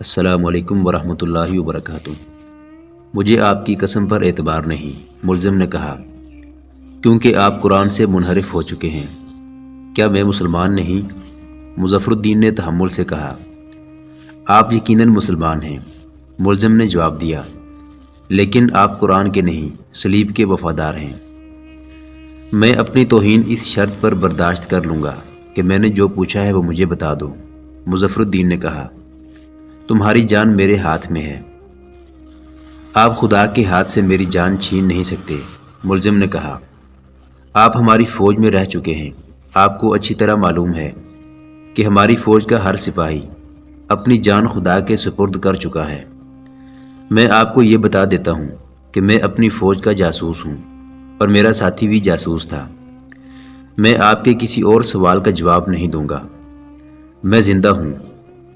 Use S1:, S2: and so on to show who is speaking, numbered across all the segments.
S1: السلام علیکم ورحمۃ اللہ وبرکاتہ۔ مجھے آپ کی قسم پر اعتبار نہیں، ملزم نے کہا، کیونکہ آپ قرآن سے منحرف ہو چکے ہیں۔ کیا میں مسلمان نہیں؟ مظفر الدین نے تحمل سے کہا، آپ یقیناً مسلمان ہیں۔ ملزم نے جواب دیا، لیکن آپ قرآن کے نہیں، صلیب کے وفادار ہیں۔ میں اپنی توہین اس شرط پر برداشت کر لوں گا کہ میں نے جو پوچھا ہے وہ مجھے بتا دو۔ مظفر الدین نے کہا، تمہاری جان میرے ہاتھ میں ہے، آپ خدا کے ہاتھ سے میری جان چھین نہیں سکتے۔ ملزم نے کہا، آپ ہماری فوج میں رہ چکے ہیں، آپ کو اچھی طرح معلوم ہے کہ ہماری فوج کا ہر سپاہی اپنی جان خدا کے سپرد کر چکا ہے۔ میں آپ کو یہ بتا دیتا ہوں کہ میں اپنی فوج کا جاسوس ہوں اور میرا ساتھی بھی جاسوس تھا۔ میں آپ کے کسی اور سوال کا جواب نہیں دوں گا۔ میں زندہ ہوں،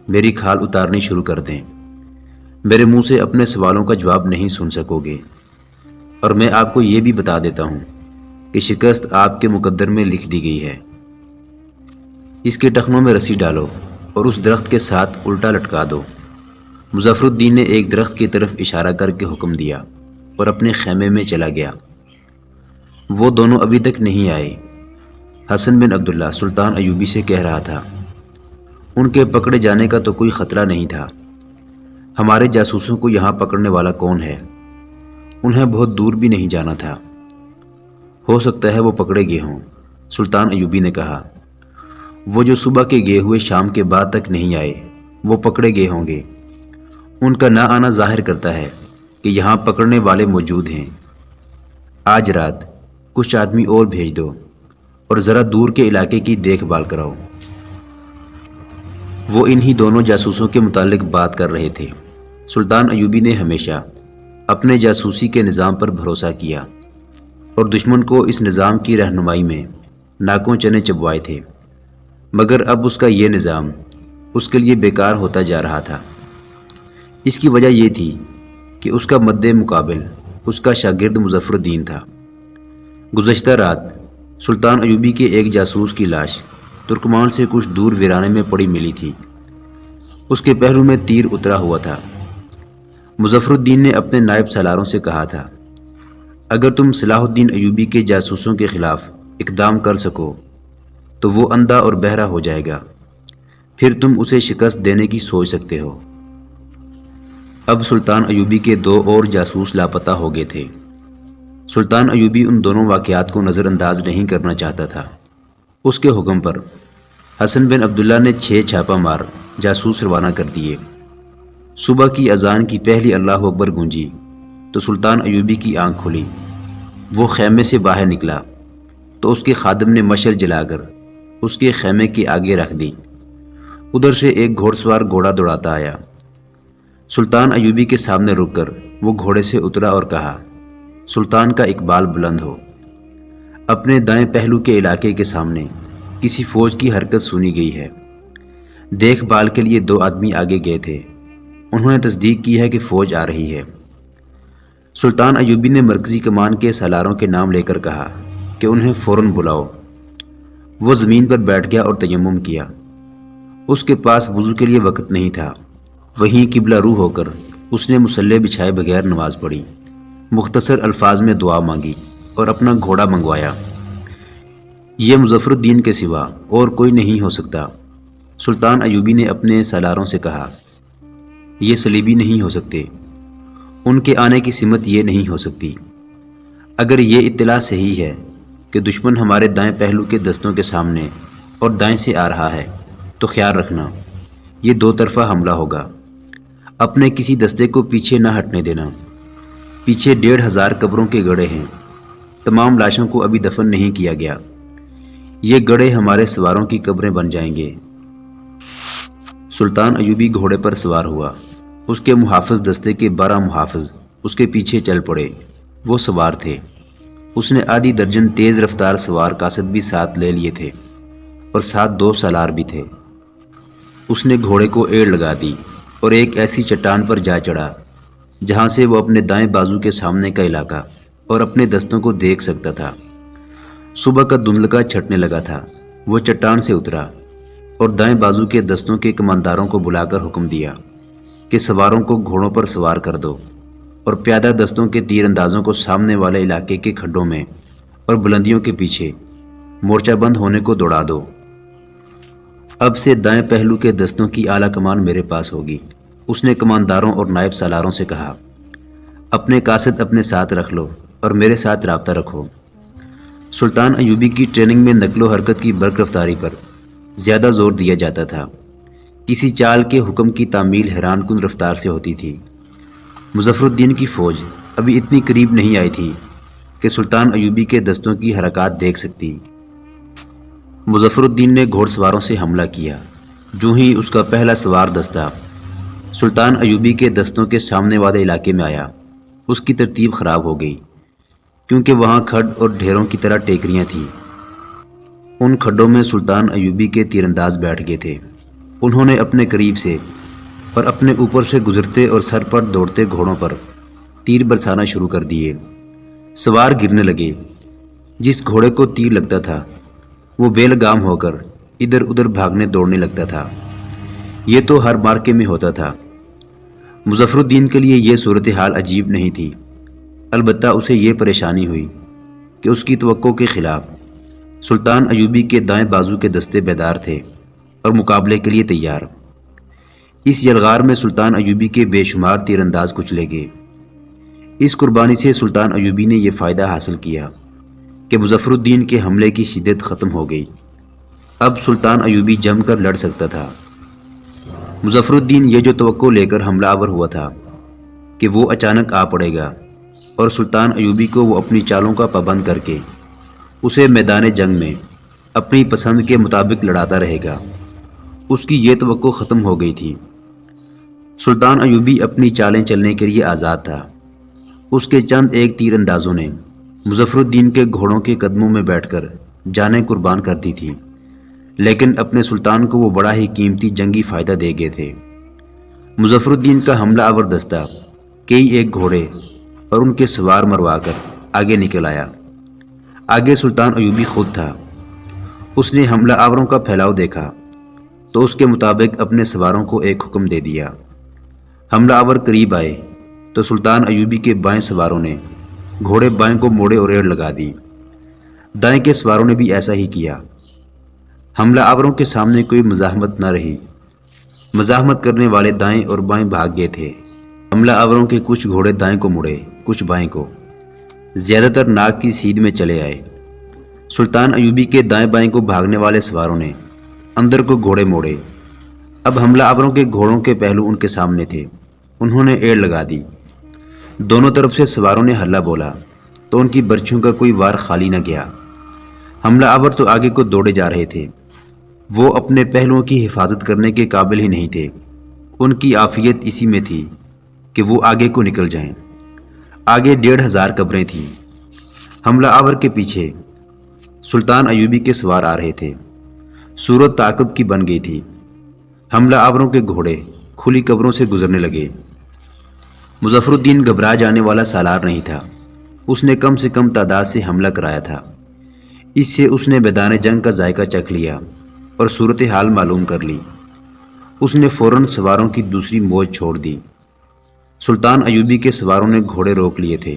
S1: میری کھال اتارنی شروع کر دیں، میرے منہ سے اپنے سوالوں کا جواب نہیں سن سکو گے۔ اور میں آپ کو یہ بھی بتا دیتا ہوں کہ شکست آپ کے مقدر میں لکھ دی گئی ہے۔ اس کے ٹخنوں میں رسی ڈالو اور اس درخت کے ساتھ الٹا لٹکا دو۔ مظفر الدین نے ایک درخت کی طرف اشارہ کر کے حکم دیا اور اپنے خیمے میں چلا گیا۔ وہ دونوں ابھی تک نہیں آئے۔ حسن بن عبداللہ سلطان ایوبی سے کہہ رہا تھا، ان کے پکڑے جانے کا تو کوئی خطرہ نہیں تھا۔ ہمارے جاسوسوں کو یہاں پکڑنے والا کون ہے؟ انہیں بہت دور بھی نہیں جانا تھا۔ ہو سکتا ہے وہ پکڑے گئے ہوں، سلطان ایوبی نے کہا۔ وہ جو صبح کے گئے ہوئے شام کے بعد تک نہیں آئے، وہ پکڑے گئے ہوں گے۔ ان کا نہ آنا ظاہر کرتا ہے کہ یہاں پکڑنے والے موجود ہیں۔ آج رات کچھ آدمی اور بھیج دو اور ذرا دور کے علاقے کی دیکھ بھال کراؤ۔ وہ انہی دونوں جاسوسوں کے متعلق بات کر رہے تھے۔ سلطان ایوبی نے ہمیشہ اپنے جاسوسی کے نظام پر بھروسہ کیا اور دشمن کو اس نظام کی رہنمائی میں ناکوں چنے چبوائے تھے، مگر اب اس کا یہ نظام اس کے لیے بیکار ہوتا جا رہا تھا۔ اس کی وجہ یہ تھی کہ اس کا مد مقابل اس کا شاگرد مظفر الدین تھا۔ گزشتہ رات سلطان ایوبی کے ایک جاسوس کی لاش ترکمان سے کچھ دور ویرانے میں پڑی ملی تھی۔ اس کے پہلو میں تیر اترا ہوا تھا۔ مظفر الدین نے اپنے نائب سالاروں سے کہا تھا، اگر تم صلاح الدین ایوبی کے جاسوسوں کے خلاف اقدام کر سکو تو وہ اندھا اور بہرا ہو جائے گا، پھر تم اسے شکست دینے کی سوچ سکتے ہو۔ اب سلطان ایوبی کے دو اور جاسوس لاپتہ ہو گئے تھے۔ سلطان ایوبی ان دونوں واقعات کو نظر انداز نہیں کرنا چاہتا تھا۔ اس کے حکم پر حسن بن عبداللہ نے 6 چھاپہ مار جاسوس روانہ کر دیے۔ صبح کی اذان کی پہلی اللہ اکبر گونجی تو سلطان ایوبی کی آنکھ کھلی۔ وہ خیمے سے باہر نکلا تو اس کے خادم نے مشعل جلا کر اس کے خیمے کے آگے رکھ دی۔ ادھر سے ایک گھوڑ سوار گھوڑا دوڑاتا آیا۔ سلطان ایوبی کے سامنے رک کر وہ گھوڑے سے اترا اور کہا، سلطان کا اقبال بلند ہو۔ اپنے دائیں پہلو کے علاقے کے سامنے کسی فوج کی حرکت سنی گئی ہے۔ دیکھ بھال کے لیے 2 آدمی آگے گئے تھے۔ انہوں نے تصدیق کی ہے کہ فوج آ رہی ہے۔ سلطان ایوبی نے مرکزی کمان کے سالاروں کے نام لے کر کہا کہ انہیں فوراً بلاؤ۔ وہ زمین پر بیٹھ گیا اور تیمم کیا۔ اس کے پاس وضو کے لیے وقت نہیں تھا۔ وہیں قبلہ رو ہو کر اس نے مصلی بچھائے بغیر نماز پڑھی، مختصر الفاظ میں دعا مانگی اور اپنا گھوڑا منگوایا۔ یہ مظفر الدین کے سوا اور کوئی نہیں ہو سکتا۔ سلطان ایوبی نے اپنے سالاروں سے کہا، یہ صلیبی نہیں ہو سکتے، ان کے آنے کی سمت یہ نہیں ہو سکتی۔ اگر یہ اطلاع صحیح ہے کہ دشمن ہمارے دائیں پہلو کے دستوں کے سامنے اور دائیں سے آ رہا ہے تو خیال رکھنا، یہ 2 طرفہ حملہ ہوگا۔ اپنے کسی دستے کو پیچھے نہ ہٹنے دینا۔ پیچھے 1500 قبروں کے گڑھے ہیں، تمام لاشوں کو ابھی دفن نہیں کیا گیا۔ یہ گڑھے ہمارے سواروں کی قبریں بن جائیں گے۔ سلطان ایوبی گھوڑے پر سوار ہوا۔ اس کے محافظ دستے کے 12 محافظ اس کے پیچھے چل پڑے۔ وہ سوار تھے۔ اس نے آدھی درجن تیز رفتار سوار قاصد بھی ساتھ لے لیے تھے اور ساتھ 2 سالار بھی تھے۔ اس نے گھوڑے کو ایڑ لگا دی اور ایک ایسی چٹان پر جا چڑھا جہاں سے وہ اپنے دائیں بازو کے سامنے کا علاقہ اور اپنے دستوں کو دیکھ سکتا تھا۔ صبح کا دھندلکا چھٹنے لگا تھا۔ وہ چٹان سے اترا اور دائیں بازو کے دستوں کے کمانداروں کو بلا کر حکم دیا کہ سواروں کو گھوڑوں پر سوار کر دو اور پیادہ دستوں کے تیر اندازوں کو سامنے والے علاقے کے کھڈوں میں اور بلندیوں کے پیچھے مورچہ بند ہونے کو دوڑا دو۔ اب سے دائیں پہلو کے دستوں کی اعلیٰ کمان میرے پاس ہوگی۔ اس نے کمانداروں اور نائب سالاروں سے کہا، اپنے قاصد اپنے ساتھ رکھ لو اور میرے ساتھ رابطہ رکھو۔ سلطان ایوبی کی ٹریننگ میں نقل و حرکت کی برق رفتاری پر زیادہ زور دیا جاتا تھا۔ کسی چال کے حکم کی تعمیل حیران کن رفتار سے ہوتی تھی۔ مظفر الدین کی فوج ابھی اتنی قریب نہیں آئی تھی کہ سلطان ایوبی کے دستوں کی حرکات دیکھ سکتی۔ مظفر الدین نے گھوڑ سواروں سے حملہ کیا۔ جو ہی اس کا پہلا سوار دستہ سلطان ایوبی کے دستوں کے سامنے والے علاقے میں آیا، اس کی ترتیب خراب ہو گئی، کیونکہ وہاں کھڈ اور ڈھیروں کی طرح ٹیکریاں تھیں۔ ان کھڈوں میں سلطان ایوبی کے تیر انداز بیٹھ گئے تھے۔ انہوں نے اپنے قریب سے اور اپنے اوپر سے گزرتے اور سر پر دوڑتے گھوڑوں پر تیر برسانا شروع کر دیے۔ سوار گرنے لگے۔ جس گھوڑے کو تیر لگتا تھا وہ بے لگام ہو کر ادھر ادھر بھاگنے دوڑنے لگتا تھا۔ یہ تو ہر مارکے میں ہوتا تھا۔ مظفر الدین کے لیے یہ صورتحال عجیب نہیں تھی، البتہ اسے یہ پریشانی ہوئی کہ اس کی توقع کے خلاف سلطان ایوبی کے دائیں بازو کے دستے بیدار تھے اور مقابلے کے لیے تیار۔ اس یلغار میں سلطان ایوبی کے بے شمار تیر انداز کچلے گئے۔ اس قربانی سے سلطان ایوبی نے یہ فائدہ حاصل کیا کہ مظفر الدین کے حملے کی شدت ختم ہو گئی۔ اب سلطان ایوبی جم کر لڑ سکتا تھا۔ مظفر الدین یہ جو توقع لے کر حملہ آور ہوا تھا کہ وہ اچانک آ پڑے گا اور سلطان ایوبی کو وہ اپنی چالوں کا پابند کر کے اسے میدان جنگ میں اپنی پسند کے مطابق لڑاتا رہے گا، اس کی یہ توقع ختم ہو گئی تھی۔ سلطان ایوبی اپنی چالیں چلنے کے لیے آزاد تھا۔ اس کے چند ایک تیر اندازوں نے مظفر الدین کے گھوڑوں کے قدموں میں بیٹھ کر جانیں قربان کر دی تھی، لیکن اپنے سلطان کو وہ بڑا ہی قیمتی جنگی فائدہ دے گئے تھے۔ مظفر الدین کا حملہ آور دستہ کئی ایک گھوڑے اور ان کے سوار مروا کر آگے نکل آیا۔ آگے سلطان ایوبی خود تھا۔ اس نے حملہ آوروں کا پھیلاؤ دیکھا تو اس کے مطابق اپنے سواروں کو ایک حکم دے دیا۔ حملہ آور قریب آئے تو سلطان ایوبی کے بائیں سواروں نے گھوڑے بائیں کو موڑے اور ریڑھ لگا دی۔ دائیں کے سواروں نے بھی ایسا ہی کیا۔ حملہ آوروں کے سامنے کوئی مزاحمت نہ رہی۔ مزاحمت کرنے والے دائیں اور بائیں بھاگ گئے تھے۔ حملہ آوروں کے کچھ گھوڑے دائیں کو مڑے، کچھ بائیں کو، زیادہ تر ناک کی سیدھ میں چلے آئے۔ سلطان ایوبی کے دائیں بائیں کو بھاگنے والے سواروں نے اندر کو گھوڑے موڑے۔ اب حملہ آوروں کے گھوڑوں کے پہلو ان کے سامنے تھے۔ انہوں نے ایڑ لگا دی۔ دونوں طرف سے سواروں نے ہلہ بولا تو ان کی برچھیوں کا کوئی وار خالی نہ گیا۔ حملہ آور تو آگے کو دوڑے جا رہے تھے۔ وہ اپنے پہلوؤں کی حفاظت کرنے کے قابل ہی نہیں تھے۔ ان کی عافیت اسی میں تھی کہ وہ آگے کو نکل جائیں۔ آگے 1500 قبریں تھیں۔ حملہ آور کے پیچھے سلطان ایوبی کے سوار آ رہے تھے۔ صورت تعقب کی بن گئی تھی۔ حملہ آوروں کے گھوڑے کھلی قبروں سے گزرنے لگے۔ مظفر الدین گھبرا جانے والا سالار نہیں تھا۔ اس نے کم سے کم تعداد سے حملہ کرایا تھا۔ اس سے اس نے میدان جنگ کا ذائقہ چکھ لیا اور صورتحال معلوم کر لی۔ اس نے فوراً سواروں کی دوسری موج چھوڑ دی۔ سلطان ایوبی کے سواروں نے گھوڑے روک لیے تھے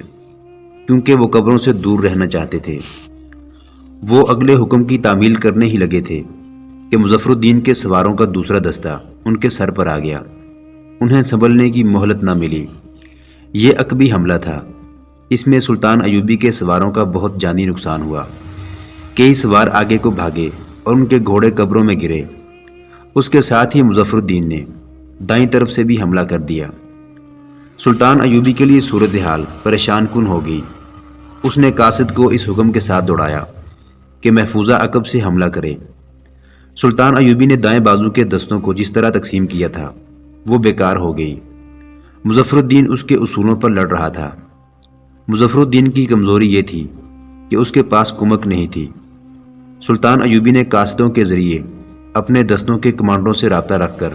S1: کیونکہ وہ قبروں سے دور رہنا چاہتے تھے۔ وہ اگلے حکم کی تعمیل کرنے ہی لگے تھے کہ مظفر الدین کے سواروں کا دوسرا دستہ ان کے سر پر آ گیا۔ انہیں سنبھلنے کی مہلت نہ ملی۔ یہ عقبی حملہ تھا۔ اس میں سلطان ایوبی کے سواروں کا بہت جانی نقصان ہوا۔ کئی سوار آگے کو بھاگے اور ان کے گھوڑے قبروں میں گرے۔ اس کے ساتھ ہی مظفر الدین نے دائیں طرف سے بھی حملہ کر دیا۔ سلطان ایوبی کے لیے صورتحال پریشان کن ہو گئی۔ اس نے قاصد کو اس حکم کے ساتھ دوڑایا کہ محفوظہ عقب سے حملہ کرے۔ سلطان ایوبی نے دائیں بازو کے دستوں کو جس طرح تقسیم کیا تھا وہ بیکار ہو گئی۔ مظفر الدین اس کے اصولوں پر لڑ رہا تھا۔ مظفر الدین کی کمزوری یہ تھی کہ اس کے پاس کمک نہیں تھی۔ سلطان ایوبی نے قاصدوں کے ذریعے اپنے دستوں کے کمانڈوں سے رابطہ رکھ کر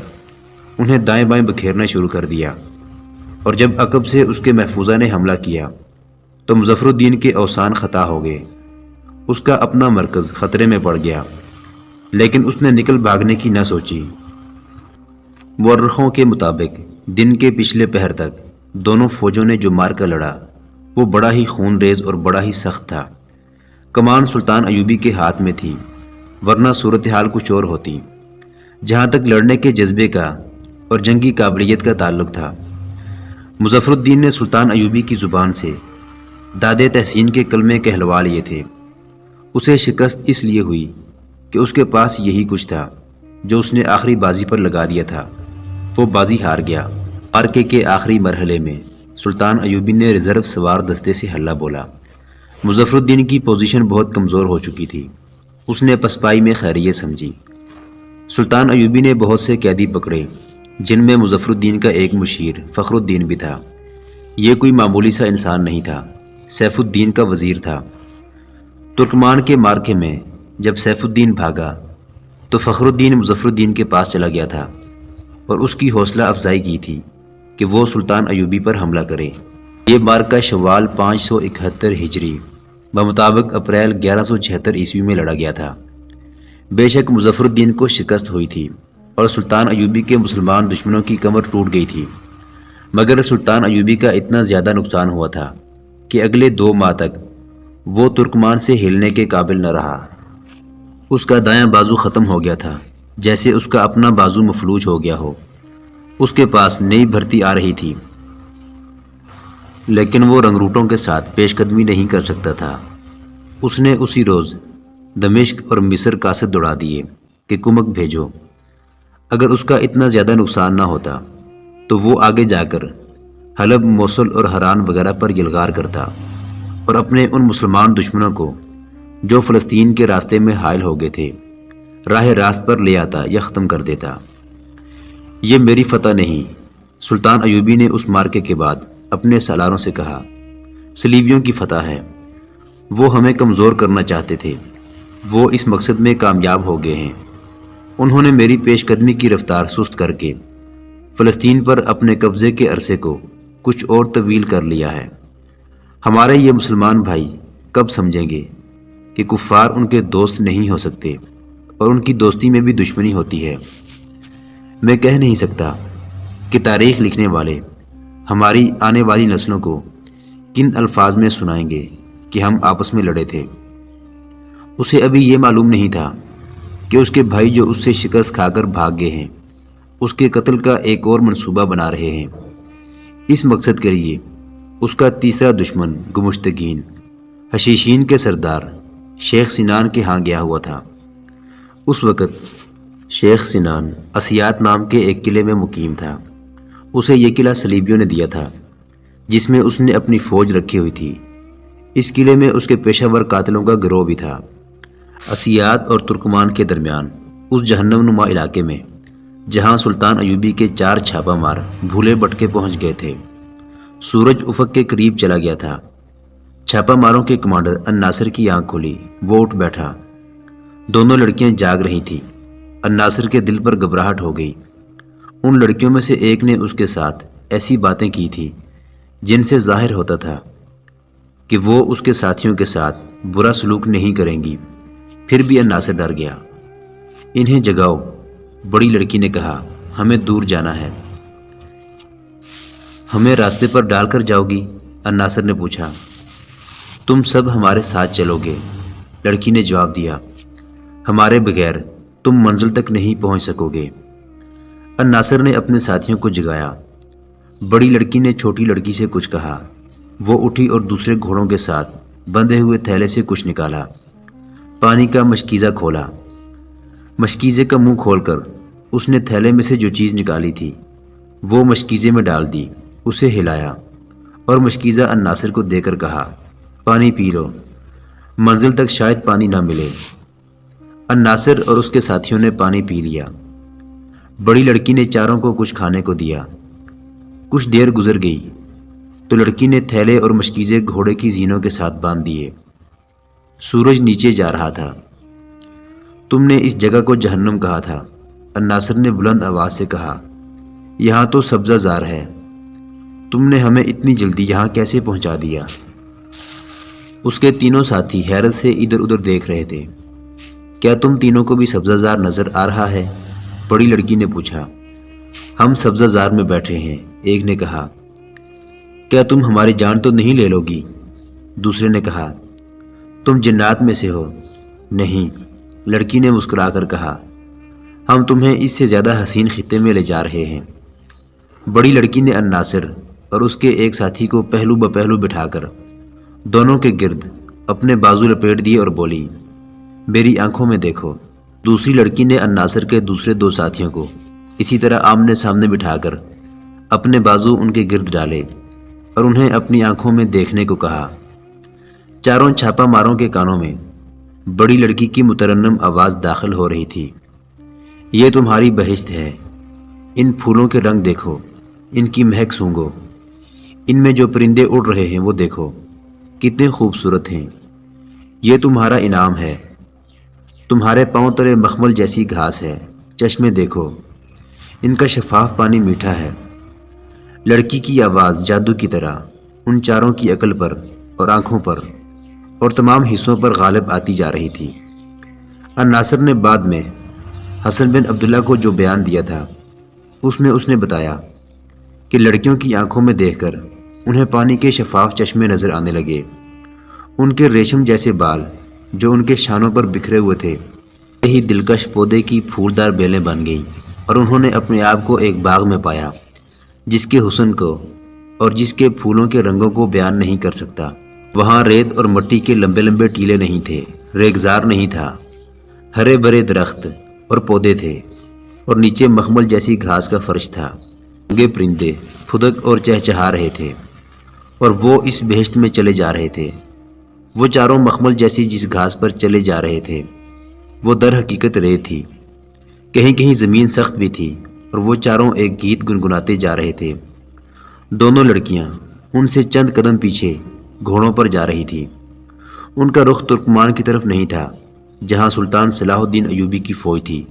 S1: انہیں دائیں بائیں بکھیرنا شروع کر دیا، اور جب عقب سے اس کے محفوظہ نے حملہ کیا تو مظفر الدین کے اوسان خطا ہو گئے۔ اس کا اپنا مرکز خطرے میں پڑ گیا، لیکن اس نے نکل بھاگنے کی نہ سوچی۔ مورخوں کے مطابق دن کے پچھلے پہر تک دونوں فوجوں نے جو مارکا لڑا وہ بڑا ہی خون ریز اور بڑا ہی سخت تھا۔ کمان سلطان ایوبی کے ہاتھ میں تھی، ورنہ صورتحال کچھ اور ہوتی۔ جہاں تک لڑنے کے جذبے کا اور جنگی قابلیت کا تعلق تھا، مظفر الدین نے سلطان ایوبی کی زبان سے داد تحسین کے کلمے کہلوا لیے تھے۔ اسے شکست اس لیے ہوئی کہ اس کے پاس یہی کچھ تھا جو اس نے آخری بازی پر لگا دیا تھا۔ وہ بازی ہار گیا۔ مارکے کے آخری مرحلے میں سلطان ایوبی نے ریزرو سوار دستے سے حلہ بولا۔ مظفر الدین کی پوزیشن بہت کمزور ہو چکی تھی۔ اس نے پسپائی میں خیریت سمجھی۔ سلطان ایوبی نے بہت سے قیدی پکڑے، جن میں مظفر الدین کا ایک مشیر فخر الدین بھی تھا۔ یہ کوئی معمولی سا انسان نہیں تھا، سیف الدین کا وزیر تھا۔ ترکمان کے مارکے میں جب سیف الدین بھاگا تو فخر الدین مظفر الدین کے پاس چلا گیا تھا اور اس کی حوصلہ افزائی کی تھی کہ وہ سلطان ایوبی پر حملہ کرے۔ یہ مارکہ شوال 571 ہجری بمطابق اپریل 1176 عیسوی میں لڑا گیا تھا۔ بے شک مظفر الدین کو شکست ہوئی تھی اور سلطان ایوبی کے مسلمان دشمنوں کی کمر ٹوٹ گئی تھی، مگر سلطان ایوبی کا اتنا زیادہ نقصان ہوا تھا کہ اگلے 2 ماہ تک وہ ترکمان سے ہلنے کے قابل نہ رہا۔ اس کا دایاں بازو ختم ہو گیا تھا، جیسے اس کا اپنا بازو مفلوج ہو گیا ہو۔ اس کے پاس نئی بھرتی آ رہی تھی، لیکن وہ رنگروٹوں کے ساتھ پیش قدمی نہیں کر سکتا تھا۔ اس نے اسی روز دمشق اور مصر قاصد دوڑا دیے کہ کمک بھیجو۔ اگر اس کا اتنا زیادہ نقصان نہ ہوتا تو وہ آگے جا کر حلب، موصل اور حران وغیرہ پر یلغار کرتا اور اپنے ان مسلمان دشمنوں کو جو فلسطین کے راستے میں حائل ہو گئے تھے راہ راست پر لے آتا یا ختم کر دیتا۔ یہ میری فتح نہیں، سلطان ایوبی نے اس مارکے کے بعد اپنے سالاروں سے کہا، صلیبیوں کی فتح ہے۔ وہ ہمیں کمزور کرنا چاہتے تھے، وہ اس مقصد میں کامیاب ہو گئے ہیں۔ انہوں نے میری پیش قدمی کی رفتار سست کر کے فلسطین پر اپنے قبضے کے عرصے کو کچھ اور طویل کر لیا ہے۔ ہمارے یہ مسلمان بھائی کب سمجھیں گے کہ کفار ان کے دوست نہیں ہو سکتے اور ان کی دوستی میں بھی دشمنی ہوتی ہے۔ میں کہہ نہیں سکتا کہ تاریخ لکھنے والے ہماری آنے والی نسلوں کو کن الفاظ میں سنائیں گے کہ ہم آپس میں لڑے تھے۔ اسے ابھی یہ معلوم نہیں تھا کہ اس کے بھائی جو اس سے شکست کھا کر بھاگ گئے ہیں، اس کے قتل کا ایک اور منصوبہ بنا رہے ہیں۔ اس مقصد کے لیے اس کا تیسرا دشمن گمشتگین حشیشین کے سردار شیخ سنان کے ہاں گیا ہوا تھا۔ اس وقت شیخ سنان اسیات نام کے ایک قلعے میں مقیم تھا۔ اسے یہ قلعہ صلیبیوں نے دیا تھا، جس میں اس نے اپنی فوج رکھی ہوئی تھی۔ اس قلعے میں اس کے پیشہ ور قاتلوں کا گروہ بھی تھا۔ اسیات اور ترکمان کے درمیان اس جہنم نما علاقے میں جہاں سلطان ایوبی کے 4 چھاپا مار بھولے بٹکے پہنچ گئے تھے، سورج افق کے قریب چلا گیا تھا۔ چھاپا ماروں کے کمانڈر الناصر کی آنکھ کھلی، وہ اٹھ بیٹھا۔ دونوں لڑکیاں جاگ رہی تھیں۔ الناصر کے دل پر گھبراہٹ ہو گئی۔ ان لڑکیوں میں سے ایک نے اس کے ساتھ ایسی باتیں کی تھی جن سے ظاہر ہوتا تھا کہ وہ اس کے ساتھیوں کے ساتھ برا سلوک نہیں کریں گی۔ پھر بھی الناصر ڈر گیا۔ انہیں جگاؤ، بڑی لڑکی نے کہا، ہمیں دور جانا ہے۔ ہمیں راستے پر ڈال کر جاؤ گی؟ الناصر نے پوچھا۔ تم سب ہمارے ساتھ چلو گے، لڑکی نے جواب دیا۔ ہمارے بغیر تم منزل تک نہیں پہنچ سکو گے۔ الناصر نے اپنے ساتھیوں کو جگایا۔ بڑی لڑکی نے چھوٹی لڑکی سے کچھ کہا۔ وہ اٹھی اور دوسرے گھوڑوں کے ساتھ بندھے ہوئے تھیلے سے کچھ نکالا۔ پانی کا مشکیزہ کھولا۔ مشکیزے کا منہ کھول کر اس نے تھیلے میں سے جو چیز نکالی تھی وہ مشکیزے میں ڈال دی، اسے ہلایا اور مشکیزہ الناصر کو دے کر کہا، پانی پی لو، منزل تک شاید پانی نہ ملے۔ الناصر اور اس کے ساتھیوں نے پانی پی لیا۔ بڑی لڑکی نے چاروں کو کچھ کھانے کو دیا۔ کچھ دیر گزر گئی تو لڑکی نے تھیلے اور مشکیزے گھوڑے کی زینوں کے ساتھ باندھ دیے۔ سورج نیچے جا رہا تھا۔ تم نے اس جگہ کو جہنم کہا تھا، الناصر نے بلند آواز سے کہا۔ یہاں تو سبزہ زار ہے، تم نے ہمیں اتنی جلدی یہاں کیسے پہنچا دیا؟ اس کے تینوں ساتھی حیرت سے ادھر ادھر دیکھ رہے تھے۔ کیا تم تینوں کو بھی سبزہ زار نظر آ رہا ہے؟ بڑی لڑکی نے پوچھا۔ ہم سبزہ زار میں بیٹھے ہیں، ایک نے کہا۔ کیا تم ہماری جان تو نہیں لے لو گی؟ دوسرے نے کہا۔ تم جنات میں سے ہو؟ نہیں، لڑکی نے مسکرا کر کہا۔ ہم تمہیں اس سے زیادہ حسین خطے میں لے جا رہے ہیں۔ بڑی لڑکی نے الناصر اور اس کے ایک ساتھی کو پہلو بپہلو بٹھا کر دونوں کے گرد اپنے بازو لپیٹ دیے اور بولی، میری آنکھوں میں دیکھو۔ دوسری لڑکی نے الناصر کے دوسرے دو ساتھیوں کو اسی طرح آمنے سامنے بٹھا کر اپنے بازو ان کے گرد ڈالے اور انہیں اپنی آنکھوں میں دیکھنے کو کہا۔ چاروں چھاپا ماروں کے کانوں میں بڑی لڑکی کی مترنم آواز داخل ہو رہی تھی، یہ تمہاری بہشت ہے، ان پھولوں کے رنگ دیکھو، ان کی مہک سونگھو، ان میں جو پرندے اڑ رہے ہیں وہ دیکھو، کتنے خوبصورت ہیں، یہ تمہارا انعام ہے، تمہارے پاؤں تلے مخمل جیسی گھاس ہے، چشمے دیکھو، ان کا شفاف پانی میٹھا ہے۔ لڑکی کی آواز جادو کی طرح ان چاروں کی عقل پر اور آنکھوں پر اور تمام حصوں پر غالب آتی جا رہی تھی۔ الناصر نے بعد میں حسن بن عبداللہ کو جو بیان دیا تھا اس میں اس نے بتایا کہ لڑکیوں کی آنکھوں میں دیکھ کر انہیں پانی کے شفاف چشمے نظر آنے لگے، ان کے ریشم جیسے بال جو ان کے شانوں پر بکھرے ہوئے تھے یہی دلکش پودے کی پھولدار بیلیں بن گئیں، اور انہوں نے اپنے آپ کو ایک باغ میں پایا جس کے حسن کو اور جس کے پھولوں کے رنگوں کو بیان نہیں کر سکتا۔ وہاں ریت اور مٹی کے لمبے لمبے ٹیلے نہیں تھے، ریگزار نہیں تھا، ہرے بھرے درخت اور پودے تھے، اور نیچے مخمل جیسی گھاس کا فرش تھا۔ رنگے پرندے پھدک اور چہچہا رہے تھے اور وہ اس بہشت میں چلے جا رہے تھے۔ وہ چاروں مخمل جیسی جس گھاس پر چلے جا رہے تھے وہ در حقیقت ریت تھی، کہیں کہیں زمین سخت بھی تھی، اور وہ چاروں ایک گیت گنگناتے جا رہے تھے۔ دونوں لڑکیاں ان سے چند قدم پیچھے گھوڑوں پر جا رہی تھی۔ ان کا رخ ترکمان کی طرف نہیں تھا جہاں سلطان صلاح الدین ایوبی کی فوج تھی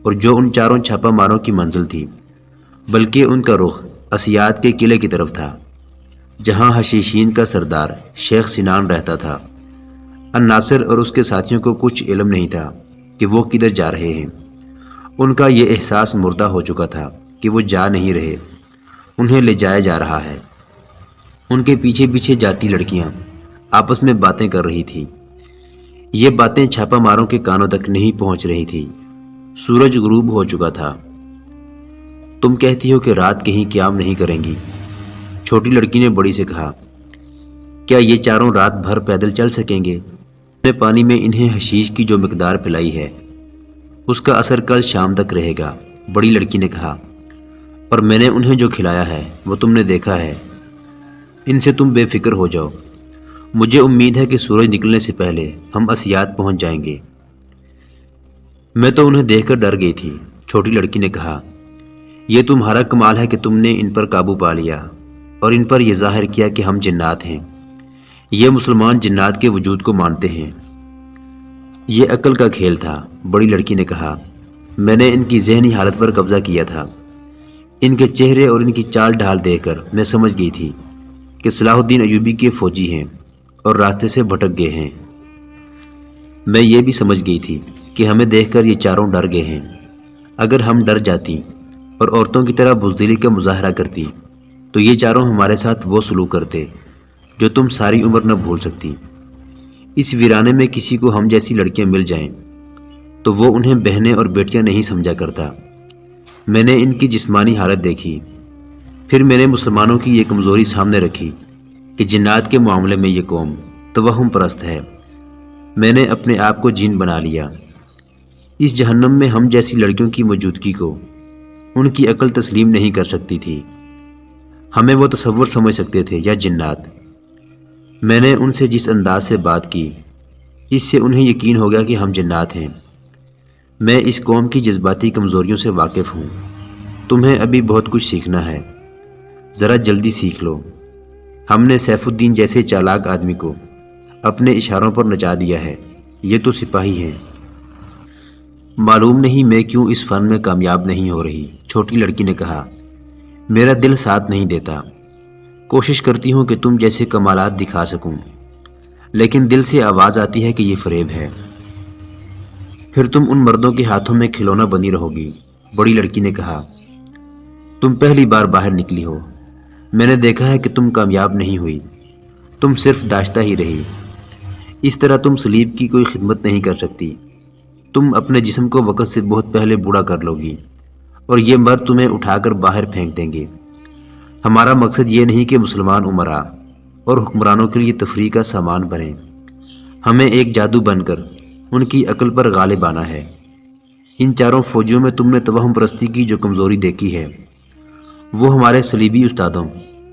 S1: اور جو ان چاروں چھاپا ماروں کی منزل تھی، بلکہ ان کا رخ اسیات کے قلعے کی طرف تھا جہاں حشیشین کا سردار شیخ سنان رہتا تھا۔ الناصر اور اس کے ساتھیوں کو کچھ علم نہیں تھا کہ وہ کدھر جا رہے ہیں۔ ان کا یہ احساس مردہ ہو چکا تھا کہ وہ جا نہیں رہے، انہیں لے جایا جا رہا ہے۔ ان کے پیچھے پیچھے جاتی لڑکیاں آپس میں باتیں کر رہی تھیں۔ یہ باتیں چھاپا ماروں کے کانوں تک نہیں پہنچ رہی تھی۔ سورج غروب ہو چکا تھا۔ تم کہتی ہو کہ رات کہیں قیام نہیں کریں گی؟ چھوٹی لڑکی نے بڑی سے کہا۔ کیا یہ چاروں رات بھر پیدل چل سکیں گے؟ میں پانی میں انہیں حشیش کی جو مقدار پلائی ہے اس کا اثر کل شام تک رہے گا، بڑی لڑکی نے کہا، اور میں نے انہیں جو کھلایا ہے وہ تم نے دیکھا ہے۔ ان سے تم بے فکر ہو جاؤ، مجھے امید ہے کہ سورج نکلنے سے پہلے ہم اسیات پہنچ جائیں گے۔ میں تو انہیں دیکھ کر ڈر گئی تھی، چھوٹی لڑکی نے کہا۔ یہ تمہارا کمال ہے کہ تم نے ان پر قابو پا لیا اور ان پر یہ ظاہر کیا کہ ہم جنات ہیں۔ یہ مسلمان جنات کے وجود کو مانتے ہیں۔ یہ عقل کا کھیل تھا، بڑی لڑکی نے کہا۔ میں نے ان کی ذہنی حالت پر قبضہ کیا تھا۔ ان کے چہرے اور ان کی چال ڈھال دیکھ کر میں سمجھ گئی تھی کہ صلاح الدین ایوبی کے فوجی ہیں اور راستے سے بھٹک گئے ہیں۔ میں یہ بھی سمجھ گئی تھی کہ ہمیں دیکھ کر یہ چاروں ڈر گئے ہیں۔ اگر ہم ڈر جاتی اور عورتوں کی طرح بزدلی کا مظاہرہ کرتی تو یہ چاروں ہمارے ساتھ وہ سلوک کرتے جو تم ساری عمر نہ بھول سکتی۔ اس ویرانے میں کسی کو ہم جیسی لڑکیاں مل جائیں تو وہ انہیں بہنیں اور بیٹیاں نہیں سمجھا کرتا۔ میں نے ان کی جسمانی حالت دیکھی، پھر میں نے مسلمانوں کی یہ کمزوری سامنے رکھی کہ جنات کے معاملے میں یہ قوم توہم پرست ہے۔ میں نے اپنے آپ کو جین بنا لیا۔ اس جہنم میں ہم جیسی لڑکیوں کی موجودگی کو ان کی عقل تسلیم نہیں کر سکتی تھی۔ ہمیں وہ تصور سمجھ سکتے تھے یا جنات۔ میں نے ان سے جس انداز سے بات کی اس سے انہیں یقین ہو گیا کہ ہم جنات ہیں۔ میں اس قوم کی جذباتی کمزوریوں سے واقف ہوں۔ تمہیں ابھی بہت کچھ سیکھنا ہے، ذرا جلدی سیکھ لو۔ ہم نے سیف الدین جیسے چالاک آدمی کو اپنے اشاروں پر نچا دیا ہے، یہ تو سپاہی ہیں۔ معلوم نہیں میں کیوں اس فن میں کامیاب نہیں ہو رہی، چھوٹی لڑکی نے کہا۔ میرا دل ساتھ نہیں دیتا۔ کوشش کرتی ہوں کہ تم جیسے کمالات دکھا سکوں، لیکن دل سے آواز آتی ہے کہ یہ فریب ہے۔ پھر تم ان مردوں کے ہاتھوں میں کھلونا بنی رہو گی، بڑی لڑکی نے کہا۔ تم پہلی بار باہر نکلی ہو، میں نے دیکھا ہے کہ تم کامیاب نہیں ہوئی، تم صرف داشتہ ہی رہی۔ اس طرح تم صلیب کی کوئی خدمت نہیں کر سکتی۔ تم اپنے جسم کو وقت سے بہت پہلے بوڑھا کر لو گی اور یہ مرد تمہیں اٹھا کر باہر پھینک دیں گے۔ ہمارا مقصد یہ نہیں کہ مسلمان امراء اور حکمرانوں کے لیے تفریح کا سامان بنیں۔ ہمیں ایک جادو بن کر ان کی عقل پر غالب آنا ہے۔ ان چاروں فوجیوں میں تم نے توہم پرستی کی جو کمزوری دیکھی ہے وہ ہمارے صلیبی استادوں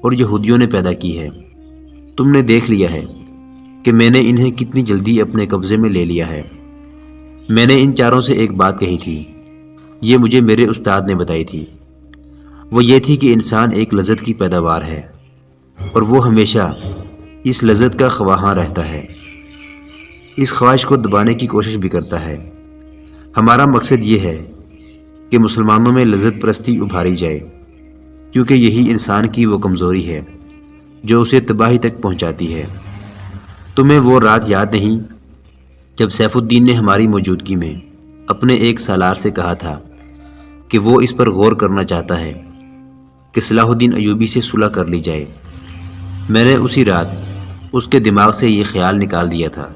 S1: اور یہودیوں نے پیدا کی ہے۔ تم نے دیکھ لیا ہے کہ میں نے انہیں کتنی جلدی اپنے قبضے میں لے لیا ہے۔ میں نے ان چاروں سے ایک بات کہی تھی، یہ مجھے میرے استاد نے بتائی تھی۔ وہ یہ تھی کہ انسان ایک لذت کی پیداوار ہے اور وہ ہمیشہ اس لذت کا خواہاں رہتا ہے، اس خواہش کو دبانے کی کوشش بھی کرتا ہے۔ ہمارا مقصد یہ ہے کہ مسلمانوں میں لذت پرستی ابھاری جائے، کیونکہ یہی انسان کی وہ کمزوری ہے جو اسے تباہی تک پہنچاتی ہے۔ تمہیں وہ رات یاد نہیں جب سیف الدین نے ہماری موجودگی میں اپنے ایک سالار سے کہا تھا کہ وہ اس پر غور کرنا چاہتا ہے کہ صلاح الدین ایوبی سے صلح کر لی جائے؟ میں نے اسی رات اس کے دماغ سے یہ خیال نکال دیا تھا۔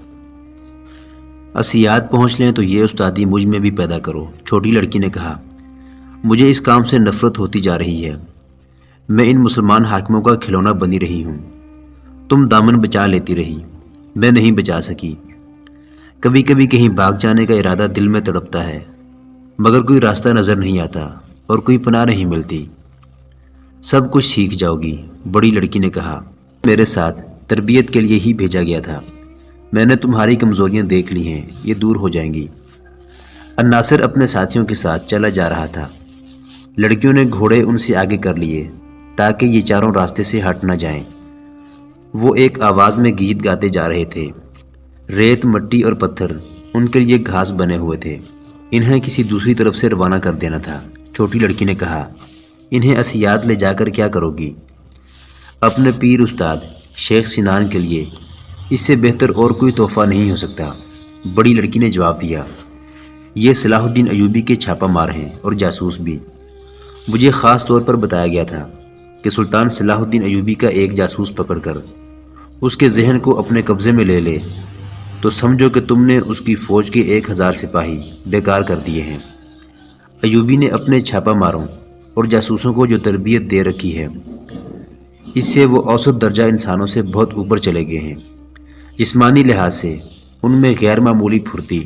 S1: اسیاد پہنچ لیں تو یہ استادی مجھ میں بھی پیدا کرو، چھوٹی لڑکی نے کہا۔ مجھے اس کام سے نفرت ہوتی جا رہی ہے۔ میں ان مسلمان حاکموں کا کھلونا بنی رہی ہوں۔ تم دامن بچا لیتی رہی، میں نہیں بچا سکی۔ کبھی کبھی کہیں بھاگ جانے کا ارادہ دل میں تڑپتا ہے، مگر کوئی راستہ نظر نہیں آتا اور کوئی پناہ نہیں ملتی۔ سب کچھ سیکھ جاؤ گی، بڑی لڑکی نے کہا۔ میرے ساتھ تربیت کے لیے ہی بھیجا گیا تھا۔ میں نے تمہاری کمزوریاں دیکھ لی ہیں، یہ دور ہو جائیں گی۔ الناصر اپنے ساتھیوں کے ساتھ چلا جا رہا تھا۔ لڑکیوں نے گھوڑے ان سے آگے کر لیے تاکہ یہ چاروں راستے سے ہٹ نہ جائیں۔ وہ ایک آواز میں گیت گاتے جا رہے تھے۔ ریت، مٹی اور پتھر ان کے لیے گھاس بنے ہوئے تھے۔ انہیں کسی دوسری طرف سے روانہ کر دینا تھا۔ چھوٹی لڑکی نے کہا، انہیں اسیاد لے جا کر کیا کرو گی؟ اپنے پیر استاد شیخ سنان کے لیے اس سے بہتر اور کوئی تحفہ نہیں ہو سکتا، بڑی لڑکی نے جواب دیا۔ یہ صلاح الدین ایوبی کے چھاپہ مار ہیں اور جاسوس بھی۔ مجھے خاص طور پر بتایا گیا تھا کہ سلطان صلاح الدین ایوبی کا ایک جاسوس پکڑ کر اس کے ذہن کو اپنے قبضے میں لے لے تو سمجھو کہ تم نے اس کی فوج کے 1000 سپاہی بیکار کر دیے ہیں۔ ایوبی نے اپنے چھاپہ ماروں اور جاسوسوں کو جو تربیت دے رکھی ہے، اس سے وہ اوسط درجہ انسانوں سے بہت اوپر چلے گئے ہیں۔ جسمانی لحاظ سے ان میں غیر معمولی پھرتی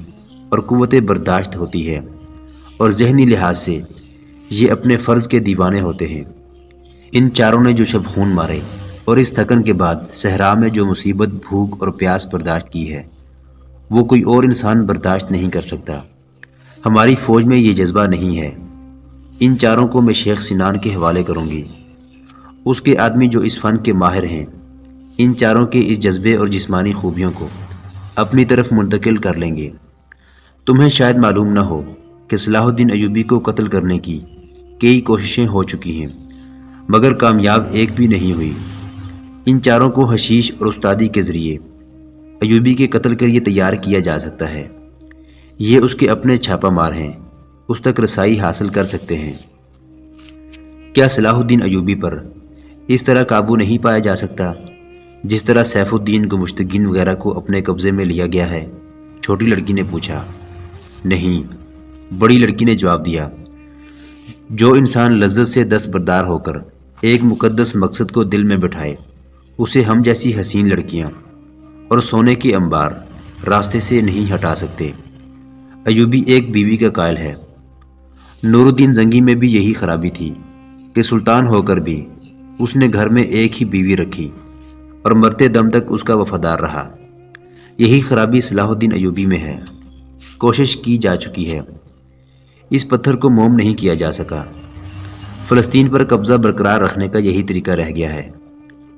S1: اور قوت برداشت ہوتی ہے، اور ذہنی لحاظ سے یہ اپنے فرض کے دیوانے ہوتے ہیں۔ ان چاروں نے جو شب خون مارے اور اس تھکن کے بعد صحرا میں جو مصیبت، بھوک اور پیاس برداشت کی ہے، وہ کوئی اور انسان برداشت نہیں کر سکتا۔ ہماری فوج میں یہ جذبہ نہیں ہے۔ ان چاروں کو میں شیخ سنان کے حوالے کروں گی۔ اس کے آدمی جو اس فن کے ماہر ہیں ان چاروں کے اس جذبے اور جسمانی خوبیوں کو اپنی طرف منتقل کر لیں گے۔ تمہیں شاید معلوم نہ ہو کہ صلاح الدین ایوبی کو قتل کرنے کی کئی کوششیں ہو چکی ہیں، مگر کامیاب ایک بھی نہیں ہوئی۔ ان چاروں کو حشیش اور استادی کے ذریعے ایوبی کے قتل کے لیے تیار کیا جا سکتا ہے۔ یہ اس کے اپنے چھاپہ مار ہیں، اس تک رسائی حاصل کر سکتے ہیں۔ کیا صلاح الدین ایوبی پر اس طرح قابو نہیں پایا جا سکتا جس طرح سیف الدین گمشتگین وغیرہ کو اپنے قبضے میں لیا گیا ہے؟ چھوٹی لڑکی نے پوچھا۔ نہیں، بڑی لڑکی نے جواب دیا۔ جو انسان لذت سے دستبردار ہو کر ایک مقدس مقصد کو دل میں بٹھائے، اسے ہم جیسی حسین لڑکیاں اور سونے کے انبار راستے سے نہیں ہٹا سکتے۔ ایوبی ایک بیوی کا قائل ہے۔ نور الدین زنگی میں بھی یہی خرابی تھی کہ سلطان ہو کر بھی اس نے گھر میں ایک ہی بیوی رکھی اور مرتے دم تک اس کا وفادار رہا۔ یہی خرابی صلاح الدین ایوبی میں ہے۔ کوشش کی جا چکی ہے، اس پتھر کو موم نہیں کیا جا سکا۔ فلسطین پر قبضہ برقرار رکھنے کا یہی طریقہ رہ گیا ہے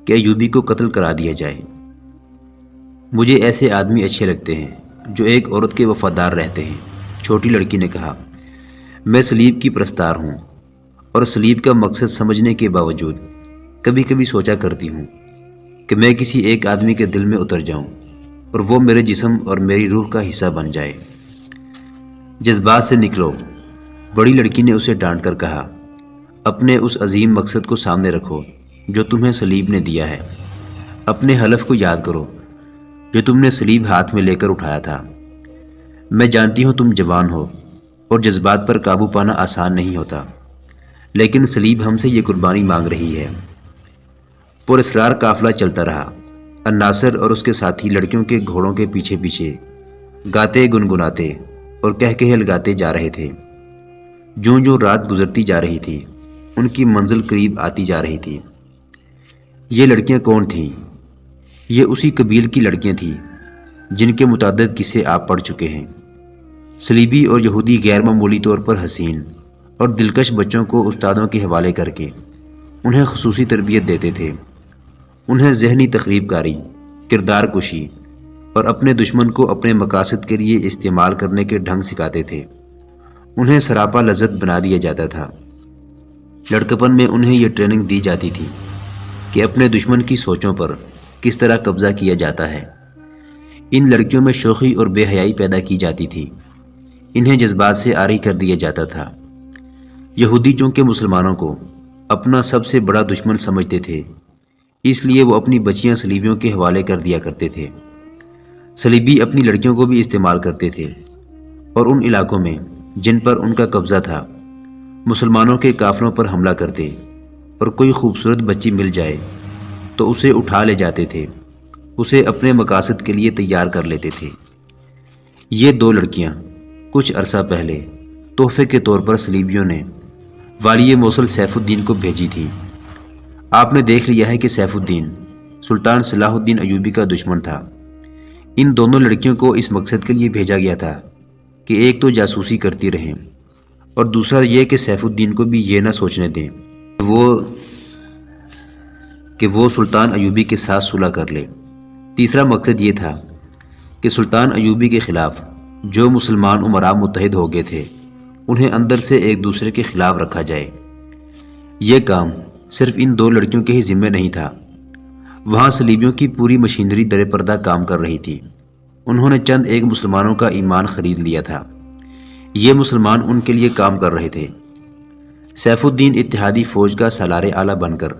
S1: کہ ایوبی کو قتل کرا دیا جائے۔ مجھے ایسے آدمی اچھے لگتے ہیں جو ایک عورت کے وفادار رہتے ہیں، چھوٹی لڑکی نے کہا۔ میں صلیب کی پرستار ہوں اور صلیب کا مقصد سمجھنے کے باوجود کبھی کبھی سوچا کرتی ہوں کہ میں کسی ایک آدمی کے دل میں اتر جاؤں اور وہ میرے جسم اور میری روح کا حصہ بن جائے۔ جذبات سے نکلو، بڑی لڑکی نے اسے ڈانٹ کر کہا۔ اپنے اس عظیم مقصد کو سامنے رکھو جو تمہیں صلیب نے دیا ہے۔ اپنے حلف کو یاد کرو جو تم نے صلیب ہاتھ میں لے کر اٹھایا تھا۔ میں جانتی ہوں تم جوان ہو اور جذبات پر قابو پانا آسان نہیں ہوتا، لیکن صلیب ہم سے یہ قربانی مانگ رہی ہے۔ پر اسرار قافلہ چلتا رہا۔ الناصر اور اس کے ساتھی لڑکیوں کے گھوڑوں کے پیچھے پیچھے گاتے گنگناتے اور کہکہے لگاتے جا رہے تھے۔ جوں جوں رات گزرتی جا رہی تھی ان کی منزل قریب آتی جا رہی تھی۔ یہ لڑکیاں کون تھیں؟ یہ اسی قبیل کی لڑکیاں تھیں جن کے متعدد قصے آپ پڑھ چکے ہیں۔ صلیبی اور یہودی غیر معمولی طور پر حسین اور دلکش بچوں کو استادوں کے حوالے کر کے انہیں خصوصی تربیت دیتے تھے۔ انہیں ذہنی تخریب کاری، کردار کشی اور اپنے دشمن کو اپنے مقاصد کے لیے استعمال کرنے کے ڈھنگ سکھاتے تھے۔ انہیں سراپا لذت بنا دیا جاتا تھا۔ لڑکپن میں انہیں یہ ٹریننگ دی جاتی تھی کہ اپنے دشمن کی سوچوں پر کس طرح قبضہ کیا جاتا ہے۔ ان لڑکیوں میں شوخی اور بے حیائی پیدا کی جاتی تھی۔ انہیں جذبات سے عاری کر دیا جاتا تھا۔ یہودی چونکہ مسلمانوں کو اپنا سب سے بڑا دشمن سمجھتے تھے، اس لیے وہ اپنی بچیاں صلیبیوں کے حوالے کر دیا کرتے تھے۔ صلیبی اپنی لڑکیوں کو بھی استعمال کرتے تھے اور ان علاقوں میں جن پر ان کا قبضہ تھا مسلمانوں کے قافلوں پر حملہ کرتے اور کوئی خوبصورت بچی مل جائے تو اسے اٹھا لے جاتے تھے، اسے اپنے مقاصد کے لیے تیار کر لیتے تھے۔ یہ دو لڑکیاں کچھ عرصہ پہلے تحفے کے طور پر صلیبیوں نے والی موصل سیف الدین کو بھیجی تھی۔ آپ نے دیکھ لیا ہے کہ سیف الدین سلطان صلاح الدین ایوبی کا دشمن تھا۔ ان دونوں لڑکیوں کو اس مقصد کے لیے بھیجا گیا تھا کہ ایک تو جاسوسی کرتی رہیں اور دوسرا یہ کہ سیف الدین کو بھی یہ نہ سوچنے دیں کہ وہ سلطان ایوبی کے ساتھ صلح کر لے۔ تیسرا مقصد یہ تھا کہ سلطان ایوبی کے خلاف جو مسلمان امراء متحد ہو گئے تھے انہیں اندر سے ایک دوسرے کے خلاف رکھا جائے۔ یہ کام صرف ان دو لڑکیوں کے ہی ذمہ نہیں تھا، وہاں صلیبیوں کی پوری مشینری در پردہ کام کر رہی تھی۔ انہوں نے چند ایک مسلمانوں کا ایمان خرید لیا تھا، یہ مسلمان ان کے لیے کام کر رہے تھے۔ سیف الدین اتحادی فوج کا سالار اعلیٰ بن کر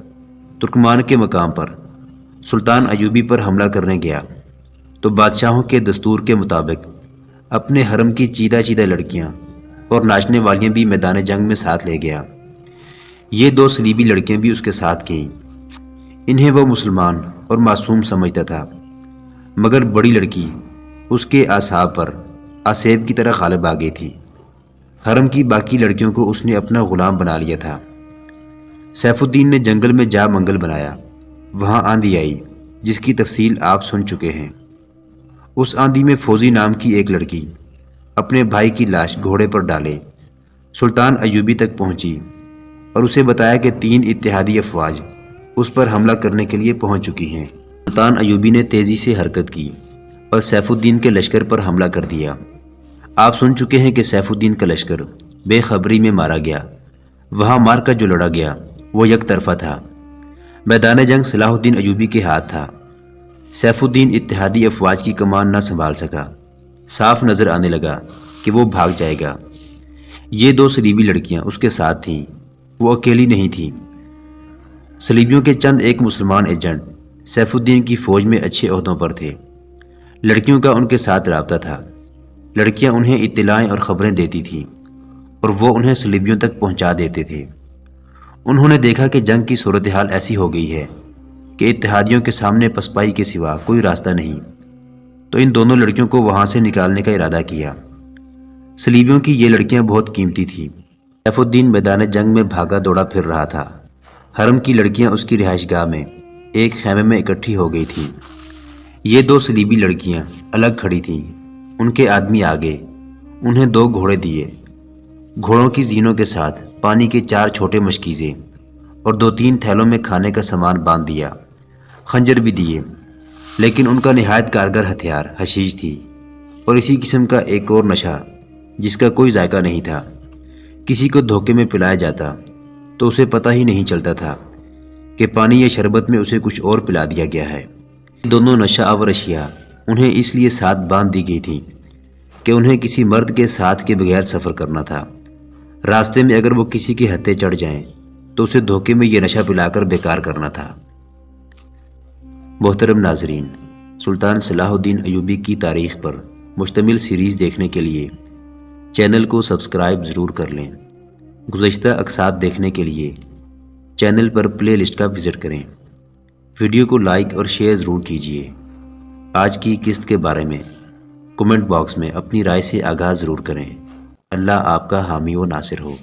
S1: ترکمان کے مقام پر سلطان ایوبی پر حملہ کرنے گیا تو بادشاہوں کے دستور کے مطابق اپنے حرم کی چیدہ چیدہ لڑکیاں اور ناچنے والیاں بھی میدان جنگ میں ساتھ لے گیا۔ یہ دو صلیبی لڑکیاں بھی اس کے ساتھ گئیں۔ انہیں وہ مسلمان اور معصوم سمجھتا تھا، مگر بڑی لڑکی اس کے اعصاب پر آسیب کی طرح غالب آ گئی تھی۔ حرم کی باقی لڑکیوں کو اس نے اپنا غلام بنا لیا تھا۔ سیف الدین نے جنگل میں جا منگل بنایا، وہاں آندھی آئی جس کی تفصیل آپ سن چکے ہیں۔ اس آندھی میں فوزی نام کی ایک لڑکی اپنے بھائی کی لاش گھوڑے پر ڈالے سلطان ایوبی تک پہنچی اور اسے بتایا کہ 3 اتحادی افواج اس پر حملہ کرنے کے لیے پہنچ چکی ہیں۔ سلطان ایوبی نے تیزی سے حرکت کی اور سیف الدین کے لشکر پر حملہ کر دیا۔ آپ سن چکے ہیں کہ سیف الدین کا لشکر بے خبری میں مارا گیا۔ وہاں مار کا جو لڑا گیا وہ یک طرفہ تھا۔ میدان جنگ صلاح الدین ایوبی کے ہاتھ تھا۔ سیف الدین اتحادی افواج کی کمان نہ سنبھال سکا۔ صاف نظر آنے لگا کہ وہ بھاگ جائے گا۔ یہ دو صلیبی لڑکیاں اس کے ساتھ تھیں، وہ اکیلی نہیں تھیں۔ صلیبیوں کے چند ایک مسلمان ایجنٹ سیف الدین کی فوج میں اچھے عہدوں پر تھے۔ لڑکیوں کا ان کے ساتھ رابطہ تھا۔ لڑکیاں انہیں اطلاعیں اور خبریں دیتی تھیں اور وہ انہیں صلیبیوں تک پہنچا دیتے تھے۔ انہوں نے دیکھا کہ جنگ کی صورتحال ایسی ہو گئی ہے کہ اتحادیوں کے سامنے پسپائی کے سوا کوئی راستہ نہیں، تو ان دونوں لڑکیوں کو وہاں سے نکالنے کا ارادہ کیا۔ صلیبیوں کی یہ لڑکیاں بہت قیمتی تھیں۔ سیف الدین میدان جنگ میں بھاگا دوڑا پھر رہا تھا۔ حرم کی لڑکیاں اس کی رہائش گاہ میں ایک خیمے میں اکٹھی ہو گئی تھیں۔ یہ دو صلیبی لڑکیاں الگ کھڑی تھیں۔ ان کے آدمی آگے، انہیں 2 گھوڑے دیے، گھوڑوں کی زینوں کے ساتھ پانی کے 4 چھوٹے مشکیزے اور 2-3 تھیلوں میں کھانے کا سامان باندھ دیا، خنجر بھی دیے، لیکن ان کا نہایت کارگر ہتھیار حشیش تھی اور اسی قسم کا ایک اور نشہ جس کا کوئی ذائقہ نہیں تھا۔ کسی کو دھوکے میں پلایا جاتا تو اسے پتہ ہی نہیں چلتا تھا کہ پانی یا شربت میں اسے کچھ اور پلا دیا گیا ہے۔ دونوں نشہ آور اشیاء انہیں اس لیے ساتھ باندھ دی گئی تھی کہ انہیں کسی مرد کے ساتھ کے بغیر سفر کرنا تھا۔ راستے میں اگر وہ کسی کے ہتھے چڑھ جائیں تو اسے دھوکے میں یہ نشہ پلا کر بیکار کرنا تھا۔ محترم ناظرین، سلطان صلاح الدین ایوبی کی تاریخ پر مشتمل سیریز دیکھنے کے لیے چینل کو سبسکرائب ضرور کر لیں۔ گزشتہ اقساط دیکھنے کے لیے چینل پر پلے لسٹ کا وزٹ کریں۔ ویڈیو کو لائک اور شیئر ضرور کیجیے۔ آج کی قسط کے بارے میں کمنٹ باکس میں اپنی رائے سے آگاہ ضرور کریں۔ اللہ آپ کا حامی و ناصر ہو۔